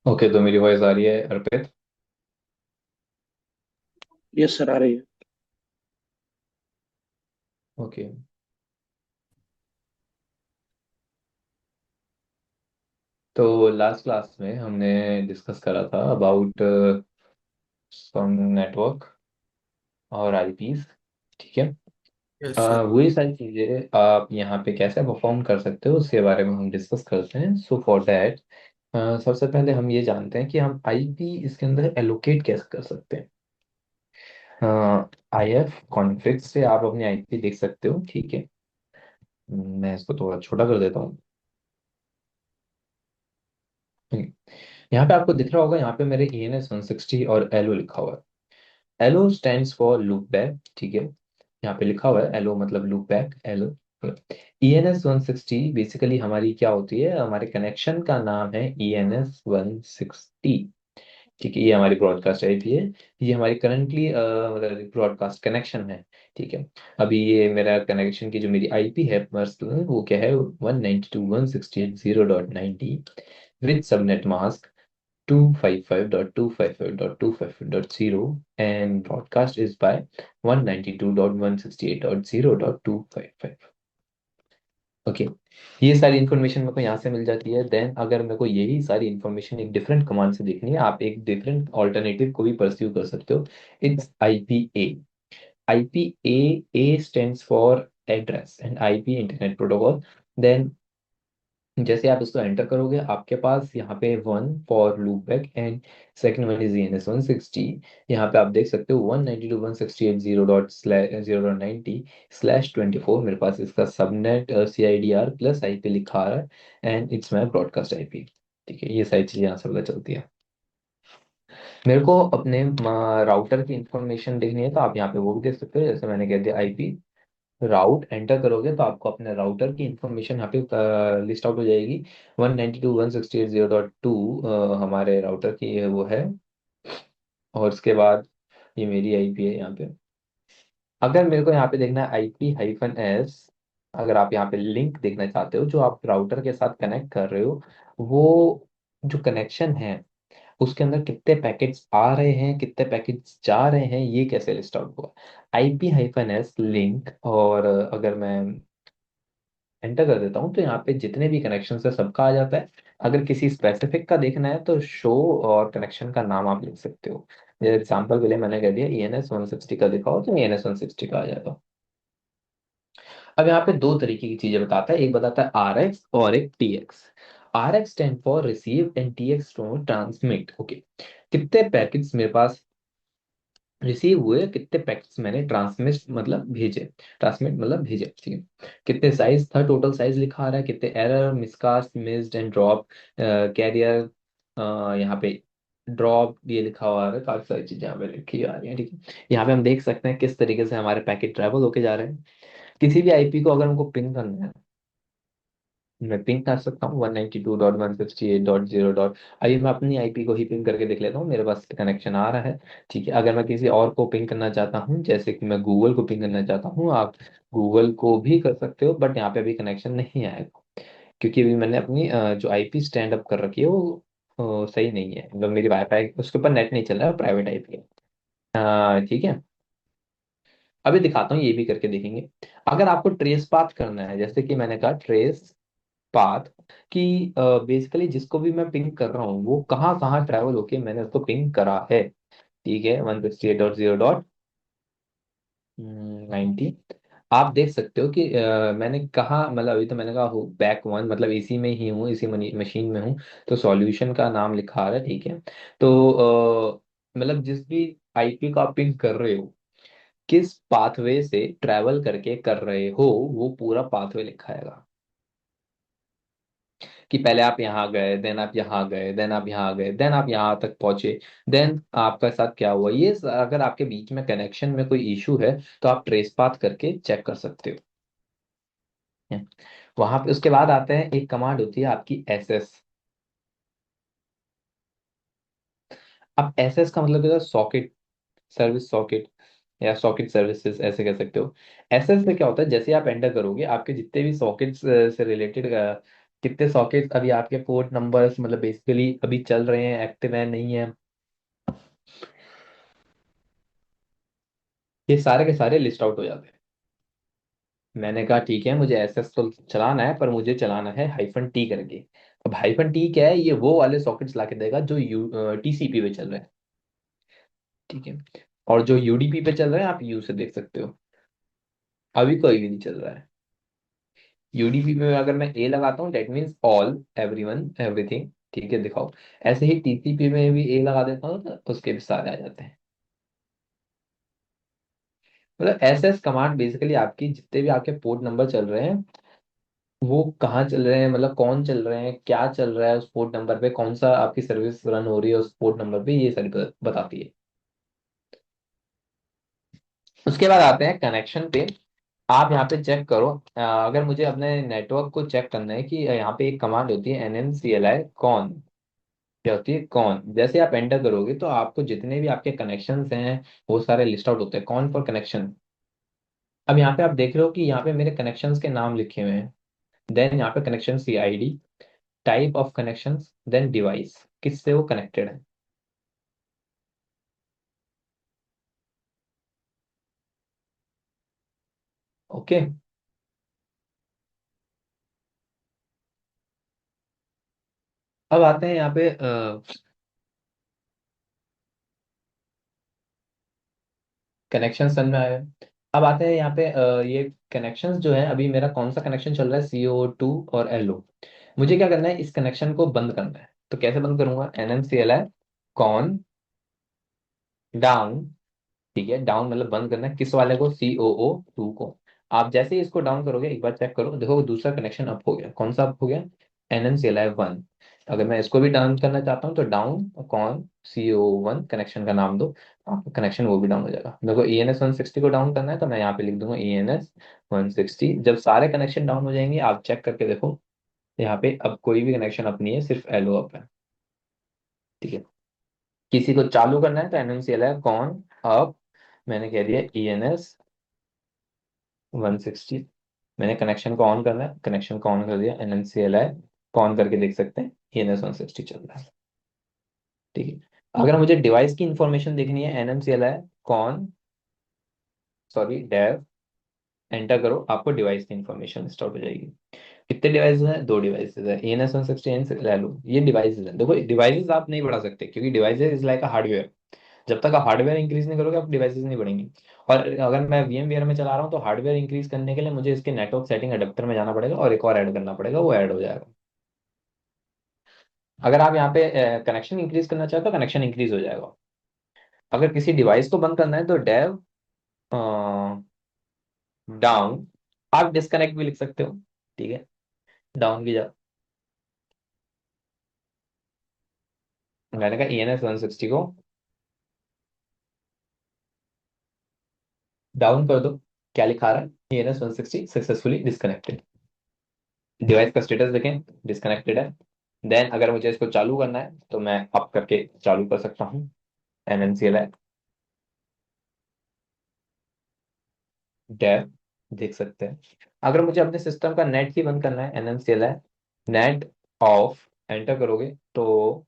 Okay, तो मेरी voice आ रही है अर्पित। यस सर, आ रही है। ओके, तो लास्ट क्लास में हमने डिस्कस करा था अबाउट सम नेटवर्क और आईपीस। ठीक है। Yes sir. वही सारी चीज़ें आप यहाँ पे कैसे परफॉर्म कर सकते हो उसके बारे में हम डिस्कस करते हैं। सो फॉर दैट सबसे पहले हम ये जानते हैं कि हम आईपी इसके अंदर एलोकेट कैसे कर सकते हैं। आईएफ कॉन्फ़िग से आप अपनी आईपी देख सकते हो। ठीक है, मैं इसको थोड़ा छोटा कर देता हूँ। यहाँ पे आपको दिख रहा होगा, यहाँ पे मेरे ENS 160 और एलओ लिखा हुआ है। LO stands for loop back. ठीक है, यहाँ पे लिखा हुआ है एलओ मतलब loop back LO. ENS 160 basically हमारी क्या होती है, हमारे कनेक्शन का नाम है ENS 160। ठीक है, ये हमारी ब्रॉडकास्ट आईपी है। ये हमारी करंटली मतलब ब्रॉडकास्ट कनेक्शन है। ठीक है, अभी ये मेरा कनेक्शन की जो मेरी आईपी है पर्सनल, वो क्या है, 192.168.0.90 with subnet mask 255.255.255.0 and broadcast is by 192.168.0.255। Okay, ये सारी इन्फॉर्मेशन मेरे को यहाँ से मिल जाती है। देन अगर मेरे को यही सारी इन्फॉर्मेशन एक डिफरेंट कमांड से देखनी है, आप एक डिफरेंट ऑल्टरनेटिव को भी परस्यू कर सकते हो। It's IPA. IPA, A stands for address and IP internet protocol. Then जैसे आप इसको एंटर करोगे, आपके पास यहाँ पे one for loop back and second one is ENS 160। यहाँ पे आप देख सकते हो 192.168.0.090/24। मेरे पास इसका सबनेट CIDR प्लस आईपी लिखा आ रहा है and it's my broadcast IP. ठीक है, ये सारी चीजें यहाँ से पता चलती है। मेरे को अपने राउटर की इंफॉर्मेशन देखनी है, तो आप यहाँ पे वो भी देख सकते हो। जैसे मैंने कह दिया आईपी राउट एंटर करोगे, तो आपको अपने राउटर की इंफॉर्मेशन यहाँ पे लिस्ट आउट हो जाएगी। 192.168.0.2 हमारे राउटर की वो है। और उसके बाद ये मेरी आईपी है यहाँ पे। अगर मेरे को यहाँ पे देखना है IP-S, अगर आप यहाँ पे लिंक देखना चाहते हो जो आप राउटर के साथ कनेक्ट कर रहे हो, वो जो कनेक्शन है उसके अंदर कितने पैकेट्स आ रहे हैं कितने पैकेट्स जा रहे हैं, ये कैसे लिस्ट आउट होगा। IP-S link. और अगर मैं एंटर कर देता हूँ, तो यहाँ पे जितने भी कनेक्शन है सबका आ जाता है। अगर किसी स्पेसिफिक का देखना है तो शो और कनेक्शन का नाम आप लिख सकते हो। जैसे एग्जाम्पल के लिए मैंने कह दिया ENS 160 का दिखाओ, तो ENS 160 का आ जाएगा। अब यहाँ पे दो तरीके की चीजें बताता है, एक बताता है RX और एक TX। RX stand for receive and TX for transmit. Okay, कितने पैकेट्स मेरे पास रिसीव हुए, कितने पैकेट्स मैंने ट्रांसमिट मतलब भेजे। ट्रांसमिट मतलब भेजे, ठीक है। कितने साइज था, टोटल साइज लिखा आ रहा है, कितने error miscast missed and drop carrier यहाँ पे ड्रॉप ये लिखा हुआ है। काफी सारी चीजें यहाँ पे लिखी आ रही है। ठीक है, यहाँ पे हम देख सकते हैं किस तरीके से हमारे पैकेट ट्रैवल होके जा रहे हैं। किसी भी आईपी को अगर हमको पिन करना है, मैं पिंग कर सकता हूँ 192.168.0. आइए मैं अपनी आईपी को ही पिंग करके देख लेता हूँ, मेरे पास कनेक्शन आ रहा है। ठीक है, अगर मैं किसी और को पिंग करना चाहता हूँ, जैसे कि मैं गूगल को पिंग करना चाहता हूँ, आप गूगल को भी कर सकते हो, बट यहाँ पे अभी कनेक्शन नहीं आएगा क्योंकि अभी मैंने अपनी जो आईपी स्टैंड अप कर रखी है वो सही नहीं है। मतलब मेरी वाईफाई उसके ऊपर नेट नहीं चल रहा है, प्राइवेट आईपी है। ठीक है, अभी दिखाता हूँ, ये भी करके देखेंगे। अगर आपको ट्रेस पाथ करना है, जैसे कि मैंने कहा ट्रेस पाथ, कि बेसिकली जिसको भी मैं पिंग कर रहा हूँ वो कहाँ कहाँ ट्रैवल होके मैंने उसको पिंग करा है। ठीक है, 168.0.90। आप देख सकते हो कि मैंने कहा, मतलब अभी तो मैंने कहा बैक वन, मतलब इसी में ही हूँ, इसी मशीन में हूँ। तो सॉल्यूशन का नाम लिखा आ रहा है। ठीक है, तो मतलब जिस भी आईपी को आप पिंग कर रहे हो, किस पाथवे से ट्रैवल करके कर रहे हो, वो पूरा पाथवे लिखा है। कि पहले आप यहाँ गए, देन आप यहाँ गए, देन आप यहाँ गए, देन आप यहाँ तक पहुंचे, देन आपका साथ क्या हुआ। ये अगर आपके बीच में कनेक्शन में कोई इशू है, तो आप ट्रेस पाथ करके चेक कर सकते हो। वहां पे उसके बाद आते हैं, एक कमांड होती है आपकी SS। अब SS का मतलब होता है सॉकेट सर्विस सॉकेट, या सॉकेट सर्विसेज ऐसे कह सकते हो। SS से क्या होता है, जैसे आप एंटर करोगे, आपके जितने भी सॉकेट्स से रिलेटेड कितने सॉकेट अभी आपके पोर्ट नंबर्स मतलब बेसिकली अभी चल रहे हैं, एक्टिव है नहीं है, ये सारे के सारे लिस्ट आउट हो जाते हैं। मैंने कहा ठीक है, मुझे एसएस तो चलाना है, पर मुझे चलाना है हाइफन टी करके। अब हाइफन टी क्या है, ये वो वाले सॉकेट्स ला के देगा जो टीसीपी पे चल रहे हैं। ठीक है। और जो यूडीपी पे चल रहे हैं आप यू से देख सकते हो। अभी कोई भी नहीं चल रहा है। यूडीपी में अगर मैं ए लगाता हूँ that means all, everyone, everything. ठीक है, दिखाओ। ऐसे ही टीसीपी में भी ए लगा देता हूँ तो उसके भी सारे आ जाते हैं। मतलब एसएस कमांड बेसिकली आपकी जितने भी आपके पोर्ट नंबर चल रहे हैं वो कहाँ चल रहे हैं, मतलब कौन चल रहे हैं, क्या चल रहा है उस पोर्ट नंबर पे, कौन सा आपकी सर्विस रन हो रही है उस पोर्ट नंबर पे, ये सारी बताती है। उसके बाद आते हैं कनेक्शन पे। आप यहाँ पे चेक करो, अगर मुझे अपने नेटवर्क को चेक करना है कि यहाँ पे एक कमांड होती है NNCLI कॉन। क्या होती है कॉन? जैसे आप एंटर करोगे तो आपको जितने भी आपके कनेक्शंस हैं वो सारे लिस्ट आउट होते हैं, कॉन फॉर कनेक्शन। अब यहाँ पे आप देख रहे हो कि यहाँ पे मेरे कनेक्शंस के नाम लिखे हुए हैं। देन यहाँ पे connection CID, type of connections, then device, किससे वो कनेक्टेड है। ओके। अब आते हैं यहाँ पे कनेक्शन सन में आए। अब आते हैं यहाँ पे ये कनेक्शंस जो है, अभी मेरा कौन सा कनेक्शन चल रहा है, CO2 और LO। मुझे क्या करना है, इस कनेक्शन को बंद करना है। तो कैसे बंद करूंगा, NNCLI कॉन डाउन। ठीक है, डाउन मतलब बंद करना है, किस वाले को, COO2 को। आप जैसे ही इसको डाउन करोगे, एक बार चेक करो, देखो दूसरा कनेक्शन अप हो गया। कौन सा अप हो गया, NNCLI 1। अगर मैं इसको भी डाउन करना चाहता हूँ तो डाउन कौन, CO1 कनेक्शन का नाम दो, आपका कनेक्शन वो भी डाउन हो जाएगा। देखो ENS 160 को डाउन करना है तो मैं यहाँ पे लिख दूंगा ENS 160। जब सारे कनेक्शन डाउन हो जाएंगे आप चेक करके देखो, यहाँ पे अब कोई भी कनेक्शन अप नहीं है, सिर्फ LO अप है। ठीक है। किसी को चालू करना है तो NNCLI कौन अप, मैंने कह दिया ENS 160। मैंने कनेक्शन को ऑन करना है, कनेक्शन को ऑन कर दिया, NNCLI को ऑन करके देख सकते हैं ENS 160 चल रहा है। ठीक है। अगर मुझे डिवाइस की इंफॉर्मेशन देखनी है, NNCLI कौन, सॉरी डेव, एंटर करो, आपको डिवाइस की इंफॉर्मेशन स्टार्ट हो जाएगी। कितने डिवाइसेस हैं, दो डिवाइसेस है, ENS 160 ले लो, ये डिवाइसेस है। देखो डिवाइसेस आप नहीं बढ़ा सकते क्योंकि devices is like a hardware. जब तक आप हार्डवेयर इंक्रीज नहीं करोगे आप डिवाइसेस नहीं बढ़ेंगी। और अगर मैं VMware में चला रहा हूँ तो हार्डवेयर इंक्रीज करने के लिए मुझे इसके नेटवर्क सेटिंग अडेप्टर में जाना पड़ेगा और एक और ऐड करना पड़ेगा, वो ऐड हो जाएगा। अगर आप यहाँ पे कनेक्शन इंक्रीज करना चाहते हो तो कनेक्शन इंक्रीज हो जाएगा। अगर किसी डिवाइस को बंद करना है तो डेव डाउन, आप डिस्कनेक्ट भी लिख सकते हो। ठीक है, डाउन की जा, मैंने कहा ENS 160 को डाउन कर दो। क्या लिखा रहा है, ENS 160 सक्सेसफुली डिस्कनेक्टेड। डिवाइस का स्टेटस देखें, डिस्कनेक्टेड है। देन अगर मुझे इसको चालू करना है तो मैं अप करके चालू कर सकता हूँ, NNCLI डेव, देख सकते हैं। अगर मुझे अपने सिस्टम का नेट ही बंद करना है, NNCLI नेट ऑफ, एंटर करोगे तो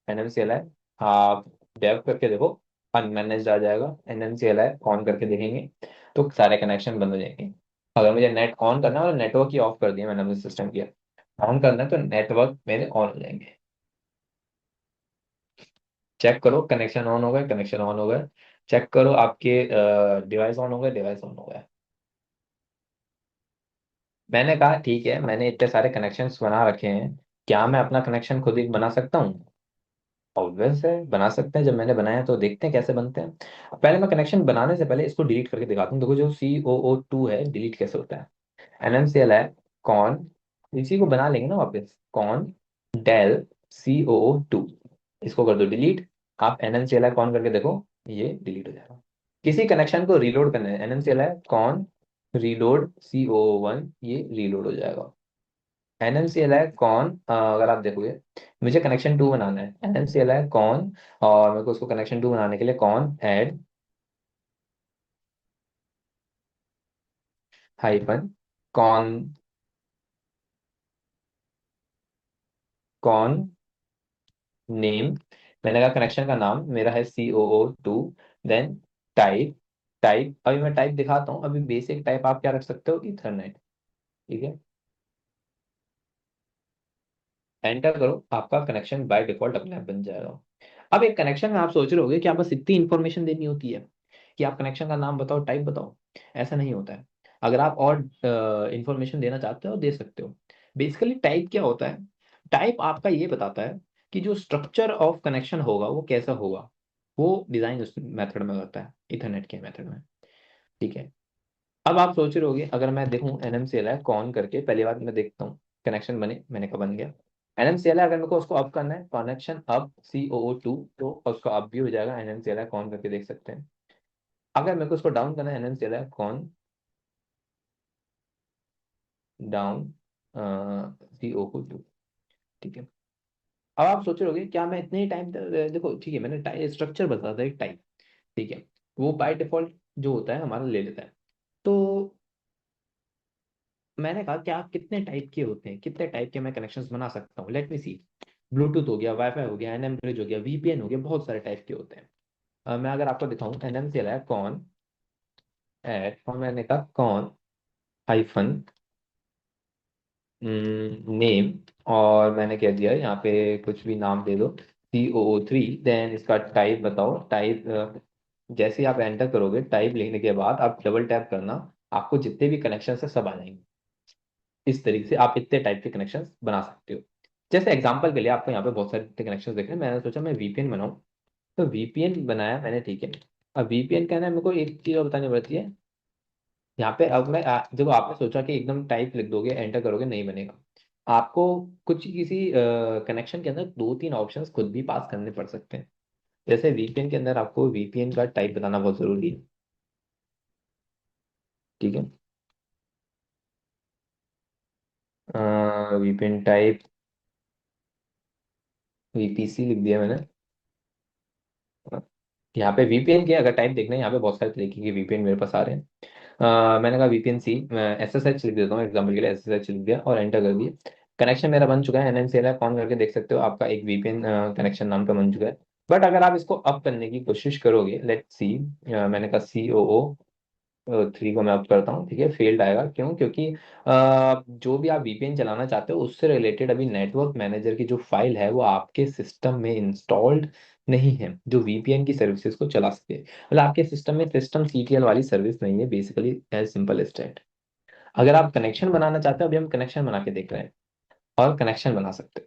NNCLI आप डेव करके देखो, अनमैनेज्ड आ जाएगा। NNCLI ऑन करके देखेंगे तो सारे कनेक्शन बंद हो जाएंगे। अगर मुझे नेट ऑन करना है और नेटवर्क ही ऑफ कर दिया मैंने अपने सिस्टम किया, ऑन करना है तो नेटवर्क मेरे ऑन हो जाएंगे। चेक करो कनेक्शन ऑन हो गए, कनेक्शन ऑन हो गए। चेक करो आपके डिवाइस ऑन हो गए, डिवाइस ऑन हो गए। मैंने कहा ठीक है, मैंने इतने सारे कनेक्शंस बना रखे हैं, क्या मैं अपना कनेक्शन खुद ही बना सकता हूँ? ऑब्वियस है, बना सकते हैं। जब मैंने बनाया तो देखते हैं कैसे बनते हैं। अब पहले मैं कनेक्शन बनाने से पहले इसको डिलीट करके दिखाता हूँ। देखो जो COO2 है डिलीट कैसे होता है, NNCLI कॉन, इसी को बना लेंगे ना वापस, कॉन डेल COO2, इसको कर दो डिलीट। आप NNCLI कॉन करके देखो, ये डिलीट हो जाएगा। किसी कनेक्शन को रीलोड करना है, NNCLI कॉन रीलोड COO1, ये रीलोड हो जाएगा। NNCLI कौन, अगर आप देखोगे मुझे कनेक्शन 2 बनाना है, NNCLI कौन, और मेरे को उसको कनेक्शन 2 बनाने के लिए कौन ऐड हाइफन कौन कौन नेम, मैंने कहा कनेक्शन का नाम मेरा है COO2। देन टाइप, अभी मैं टाइप दिखाता हूँ। अभी बेसिक टाइप आप क्या रख सकते हो, इथरनेट। ठीक है, एंटर करो, आपका कनेक्शन बाय डिफॉल्ट अपने आप बन जाएगा। अब एक कनेक्शन में आप सोच रहे होगे कि आप बस इतनी इंफॉर्मेशन देनी होती है कि आप कनेक्शन का नाम बताओ, टाइप बताओ। ऐसा नहीं होता है। अगर आप और इंफॉर्मेशन देना चाहते हो दे सकते हो। बेसिकली टाइप क्या होता है, टाइप आपका ये बताता है कि जो स्ट्रक्चर ऑफ कनेक्शन होगा वो कैसा होगा। वो डिजाइन उस मेथड में होता है, इथरनेट के मेथड में। ठीक है। अब आप सोच रहे होगे, अगर मैं देखूं NMCLI कॉन करके, पहली बात मैं देखता हूँ कनेक्शन बने, मैंने कहा बन गया। NMCLI अगर मेरे को उसको अप करना है, कनेक्शन अप COO2, तो उसको अप भी हो जाएगा, NMCLI कॉन करके देख सकते हैं। अगर मेरे को उसको डाउन करना है, NMCLI कॉन डाउन COO2। ठीक है। अब आप सोच रहे होगे क्या मैं इतने ही टाइम, देखो ठीक है, मैंने टाइप स्ट्रक्चर बता था एक टाइप। ठीक है, वो बाय डिफॉल्ट जो होता है हमारा ले लेता है। तो मैंने कहा क्या कितने टाइप के होते हैं, कितने टाइप के मैं कनेक्शंस बना सकता हूँ, लेट मी सी। ब्लूटूथ हो गया, वाईफाई हो गया, एनएम ब्रिज हो गया, VPN हो गया, बहुत सारे टाइप के होते हैं। मैं अगर आपको दिखाऊं, NMCLI कौन एट, और मैंने कहा कौन हाइफन नेम, और मैंने कह दिया यहाँ पे कुछ भी नाम दे दो, COO3। देन इसका टाइप बताओ, टाइप जैसे ही आप एंटर करोगे, टाइप लिखने के बाद आप डबल टैप करना, आपको जितने भी कनेक्शन है सब आ जाएंगे। इस तरीके से आप इतने टाइप के कनेक्शन बना सकते हो। जैसे एग्जांपल के लिए आपको यहाँ पे बहुत सारे कनेक्शन देख रहे हैं, मैंने सोचा मैं VPN बनाऊं। तो VPN बनाया मैंने, ठीक है। अब VPN कहना है मेरे को, एक चीज और बतानी पड़ती है यहाँ पे। अब मैं देखो, आपने सोचा कि एकदम टाइप लिख दोगे एंटर करोगे, नहीं बनेगा। आपको कुछ किसी कनेक्शन के अंदर दो तीन ऑप्शंस खुद भी पास करने पड़ सकते हैं। जैसे VPN के अंदर आपको VPN का टाइप बताना बहुत जरूरी है। ठीक है, VPN टाइप VPC लिख दिया मैंने। यहाँ पे VPN के अगर टाइप देखना है, यहाँ पे बहुत सारे तरीके के VPN मेरे पास आ रहे हैं। मैंने कहा VPN C, मैं SSH लिख देता हूँ एग्जाम्पल के लिए, SSH लिख दिया और एंटर कर दिया। कनेक्शन मेरा बन चुका है, NNCLI ऑन करके देख सकते हो, आपका एक VPN कनेक्शन नाम का बन चुका है। बट अगर आप इसको अप करने की कोशिश करोगे, लेट सी, मैंने कहा COO3 को मैं अप करता हूँ, ठीक है, फेल्ड आएगा। क्यों? क्योंकि जो भी आप VPN चलाना चाहते हो उससे रिलेटेड अभी नेटवर्क मैनेजर की जो फाइल है वो आपके सिस्टम में इंस्टॉल्ड नहीं है, जो VPN की सर्विसेज को चला सके। मतलब आपके सिस्टम में सिस्टम CTL वाली सर्विस नहीं है, basically as simple as that. अगर आप कनेक्शन बनाना चाहते हो, अभी हम कनेक्शन बना के देख रहे हैं, और कनेक्शन बना सकते हैं।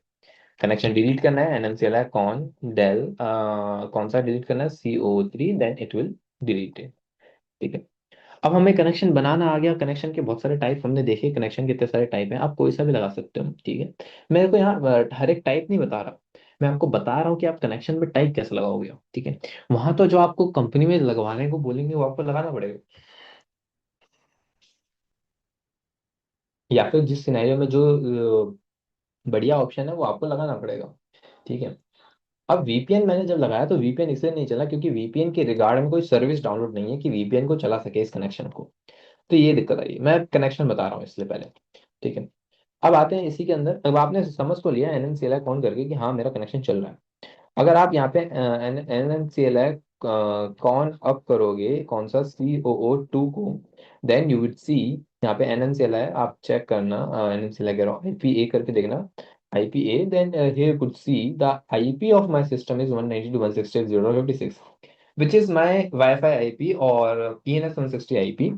कनेक्शन डिलीट करना है, NMCLI कौन डेल, कौन सा डिलीट करना है, COO3, then it will delete it. ठीक है। अब हमें कनेक्शन बनाना आ गया, कनेक्शन के बहुत सारे टाइप हमने देखे, कनेक्शन के इतने सारे टाइप हैं, आप कोई सा भी लगा सकते हो। ठीक है, मेरे को यहाँ हर एक टाइप नहीं बता रहा, मैं आपको बता रहा हूँ कि आप कनेक्शन में टाइप कैसे लगाओगे। ठीक है, वहां तो जो आपको कंपनी में लगवाने को बोलेंगे वो आपको लगाना पड़ेगा, या फिर जिस सिनेरियो में जो बढ़िया ऑप्शन है वो आपको लगाना पड़ेगा। ठीक है। अब VPN मैंने जब लगाया तो VPN इसलिए नहीं चला क्योंकि VPN के रिगार्ड में कोई सर्विस डाउनलोड नहीं है कि VPN को चला सके इस कनेक्शन को। तो ये दिक्कत आई, मैं कनेक्शन बता रहा हूँ इसलिए पहले। ठीक है। अब आते हैं इसी के अंदर, अब आपने समझ को लिया NNCLI कौन करके कि हाँ मेरा कनेक्शन चल रहा है। अगर आप यहाँ पे NNCLI कौन अप करोगे, कौन सा COO2 को, देन यू विल सी यहाँ पे NNCLI आप चेक करना, NNCLI कह रहा हूँ, IP करके देखना, IPA, then here you could see the IP of my system is 192.168.0.56, which is my Wi-Fi IP और ENS 160 IP।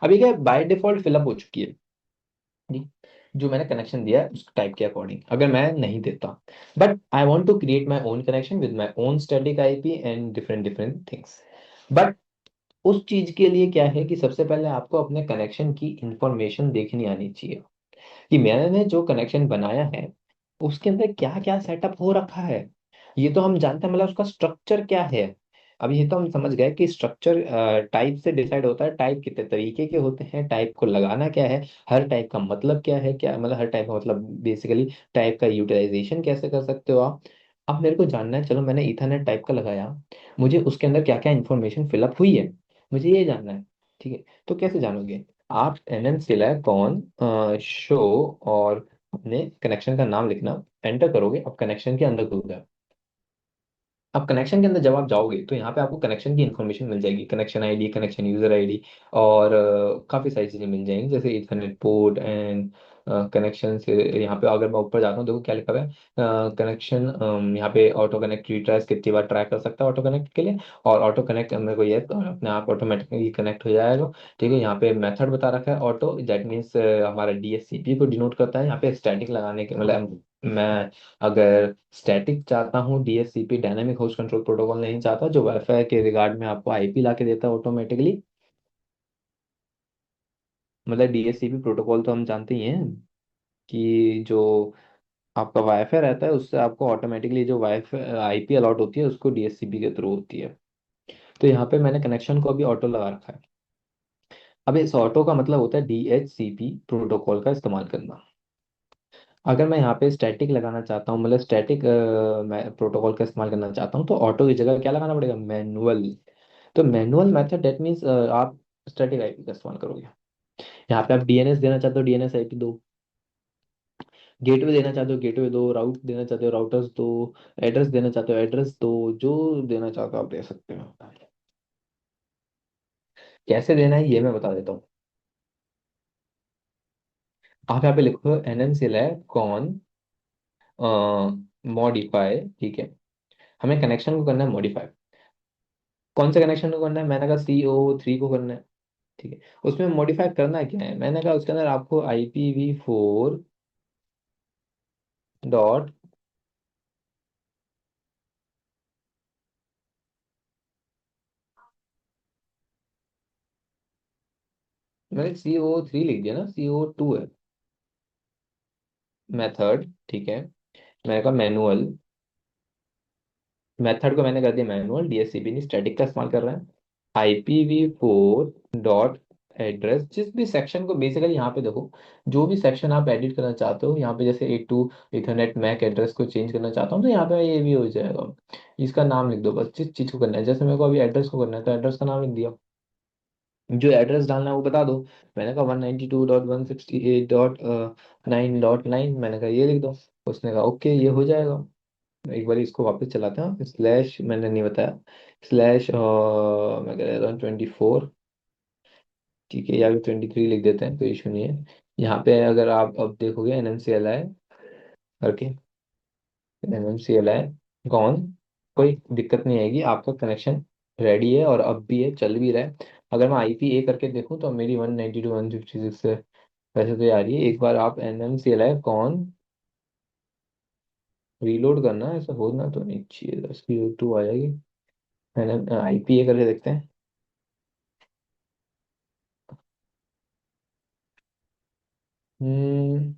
अभी क्या बाय डिफॉल्ट फिलअप हो चुकी है जी, जो मैंने कनेक्शन दिया है उस टाइप के अकॉर्डिंग, अगर मैं नहीं देता। But I want to create my own connection with my own static IP and different different things. But उस चीज के लिए क्या है कि सबसे पहले आपको अपने कनेक्शन की इंफॉर्मेशन देखनी आनी चाहिए कि मैंने जो कनेक्शन बनाया है उसके अंदर क्या क्या सेटअप हो रखा है। ये तो हम जानते हैं, मतलब उसका स्ट्रक्चर क्या है। अब ये तो हम समझ गए कि स्ट्रक्चर टाइप से डिसाइड होता है, टाइप कितने तरीके के होते हैं, टाइप को लगाना क्या है, हर टाइप का मतलब क्या है, क्या मतलब हर टाइप का मतलब बेसिकली टाइप का यूटिलाइजेशन कैसे कर सकते हो आप। अब मेरे को जानना है, चलो मैंने इथरनेट टाइप का लगाया, मुझे उसके अंदर क्या क्या इन्फॉर्मेशन फिलअप हुई है, मुझे ये जानना है। ठीक है, तो कैसे जानोगे आप? NNCLI कौन शो और अपने कनेक्शन का नाम लिखना, एंटर करोगे, अब कनेक्शन के अंदर खुल जाए। अब कनेक्शन के अंदर जब आप जाओगे तो यहाँ पे आपको कनेक्शन की इन्फॉर्मेशन मिल जाएगी, connection ID, connection user ID, और काफ़ी सारी चीज़ें मिल जाएंगी, जैसे इथरनेट पोर्ट एंड कनेक्शन से। यहाँ पे अगर मैं ऊपर जाता हूँ, देखो क्या लिखा हुआ है, कनेक्शन। यहाँ पे ऑटो कनेक्ट रिट्राइज कितनी बार ट्राई कर सकता है ऑटो कनेक्ट के लिए, और ऑटो कनेक्ट मेरे को ये तो अपने आप ऑटोमेटिकली कनेक्ट हो जाएगा। ठीक है, यहाँ पे मेथड बता रखा है ऑटो, दैट मीन्स हमारा डीएससीपी को डिनोट करता है। यहाँ पे स्टैटिक लगाने के मतलब मैं अगर स्टैटिक चाहता हूँ, DHCP dynamic host control protocol नहीं चाहता, जो वाईफाई के रिगार्ड में आपको आईपी ला के देता है ऑटोमेटिकली। मतलब डीएचसीपी प्रोटोकॉल तो हम जानते ही हैं कि जो आपका वाईफाई रहता है उससे आपको ऑटोमेटिकली जो वाईफाई आईपी अलॉट होती है उसको डीएचसीपी के थ्रू होती है। तो यहाँ पे मैंने कनेक्शन को अभी ऑटो लगा रखा है। अब इस ऑटो का मतलब होता है डीएचसीपी प्रोटोकॉल का इस्तेमाल करना। अगर मैं यहाँ पे स्टैटिक लगाना चाहता हूँ, मतलब स्टैटिक मैं प्रोटोकॉल का इस्तेमाल करना चाहता हूँ, तो ऑटो की जगह क्या लगाना पड़ेगा, मैनुअल। तो मैनुअल मेथड दैट मीन्स आप स्टैटिक आईपी का इस्तेमाल करोगे। यहाँ पे आप डीएनएस देना चाहते हो, डीएनएस आईपी दो। गेटवे देना चाहते हो, गेटवे दो। राउट देना चाहते हो, राउटर्स दो। एड्रेस देना चाहते हो, एड्रेस दो। जो देना चाहते हो आप दे सकते हो। कैसे देना है ये मैं बता देता हूँ। आप यहाँ पे लिखो एनएमसीएल है कौन मॉडिफाई। ठीक है, हमें कनेक्शन को करना है मॉडिफाई। कौन से कनेक्शन को करना है, मैंने कहा CO3 को करना है। ठीक है, उसमें मॉडिफाई करना क्या है, मैंने कहा उसके अंदर आपको IPv4 मैंने CO3 लिख दिया ना, CO2 है मेथड। ठीक है, मैंने कहा मैनुअल, मेथड को मैंने कर दिया मैनुअल, डीएचसीपी नहीं स्टैटिक का इस्तेमाल कर रहे हैं। IPv4 एड्रेस, जिस भी सेक्शन को बेसिकली यहाँ पे देखो, जो भी सेक्शन आप एडिट करना चाहते हो यहाँ पे, जैसे A2 इथरनेट मैक एड्रेस को चेंज करना चाहता हूँ, तो यहाँ पे ये भी हो जाएगा। इसका नाम लिख दो बस, जिस चीज़ को करना है, जैसे मेरे को अभी एड्रेस को करना है तो एड्रेस का नाम लिख दिया। जो एड्रेस डालना है वो बता दो। मैंने कहा 192.168.9.9, मैंने कहा ये लिख दो। उसने कहा ओके, ये हो जाएगा। एक बार इसको वापस चलाते हैं, स्लैश मैंने नहीं बताया, स्लैश मैं कह रहा था 24। ठीक है, या फिर 23 लिख देते हैं, कोई इशू नहीं है। यहाँ पे अगर आप अब देखोगे NMCLI करके, NMCLI कौन, कोई दिक्कत नहीं आएगी, आपका कनेक्शन रेडी है और अब भी है, चल भी रहा है। अगर मैं IPA करके देखूँ तो मेरी 192.156 से वैसे तो ये आ रही है। एक बार आप NMCLI कौन रीलोड करना, ऐसा होना तो नहीं चाहिए, 10 की 2 आ जाएगी। IPA करके देखते हैं। हम्म।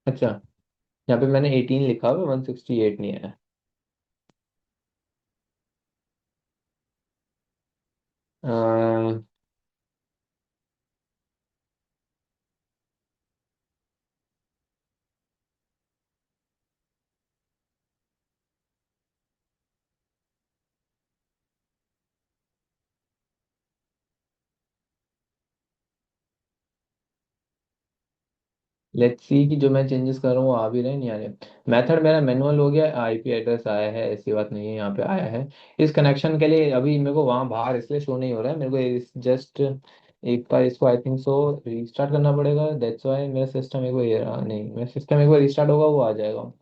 अच्छा, यहाँ पे मैंने 18 लिखा हुआ, 168 नहीं है। लेट्स सी कि जो मैं चेंजेस कर रहा हूँ वो आ भी रहे नहीं आ रहे। मेथड मेरा मैनुअल हो गया, आईपी एड्रेस आया है, ऐसी बात नहीं है, यहाँ पे आया है। इस कनेक्शन के लिए अभी मेरे को वहाँ बाहर इसलिए शो नहीं हो रहा है, मेरे को जस्ट एक बार इसको आई थिंक सो रीस्टार्ट करना पड़ेगा, दैट्स व्हाई मेरा सिस्टम एक बार नहीं, मेरा सिस्टम एक बार रीस्टार्ट होगा वो आ जाएगा।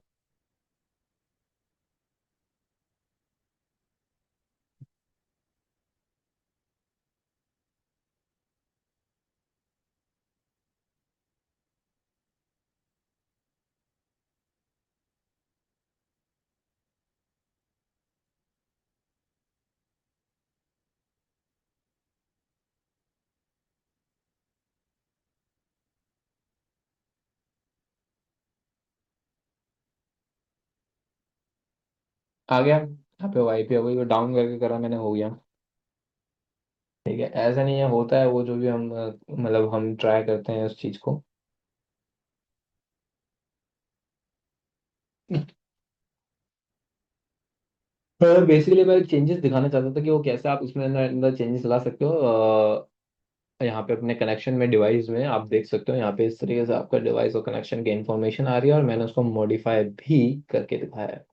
आ गया यहाँ पे वाईपी, अभी डाउन करके करा मैंने, हो गया। ठीक है, ऐसा नहीं है, होता है वो जो भी हम मतलब हम ट्राई करते हैं उस चीज को। बेसिकली मैं चेंजेस दिखाना चाहता था कि वो कैसे आप उसमें अंदर अंदर चेंजेस ला सकते हो। यहाँ पे अपने कनेक्शन में डिवाइस में आप देख सकते हो, यहाँ पे इस तरीके से आपका डिवाइस और कनेक्शन की इंफॉर्मेशन आ रही है, और मैंने उसको मॉडिफाई भी करके दिखाया है।